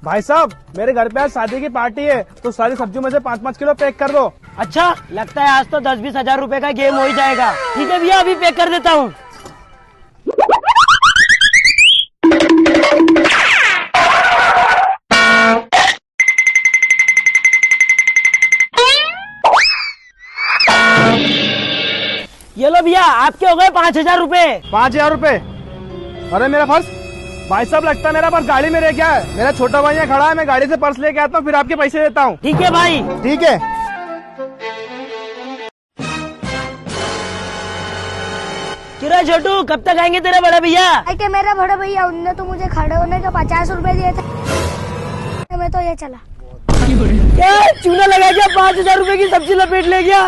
भाई साहब, मेरे घर पे आज शादी की पार्टी है, तो सारी सब्जियों में से 5-5 किलो पैक कर दो। अच्छा, लगता है आज तो 10-20 हजार रुपए का गेम हो ही जाएगा। ठीक है भैया, अभी पैक कर देता हूँ। ये लो भैया, आपके हो गए 5,000 रुपए। 5,000 रुपए? अरे मेरा पर्स? भाई साहब, लगता है मेरा पर्स गाड़ी में रह गया है। मेरा छोटा भाई यहाँ खड़ा है, मैं गाड़ी से पर्स लेके आता हूँ, फिर आपके पैसे देता हूँ। ठीक है भाई। ठीक है। किरा छोटू, कब तक आएंगे तेरे बड़ा भैया? कि मेरा बड़ा भैया, उनने तो मुझे खड़े होने का 50 रुपए दिए थे, मैं तो ये चला। क्या चूना लगा क्या? 5,000 रुपए की सब्जी लपेट ले गया।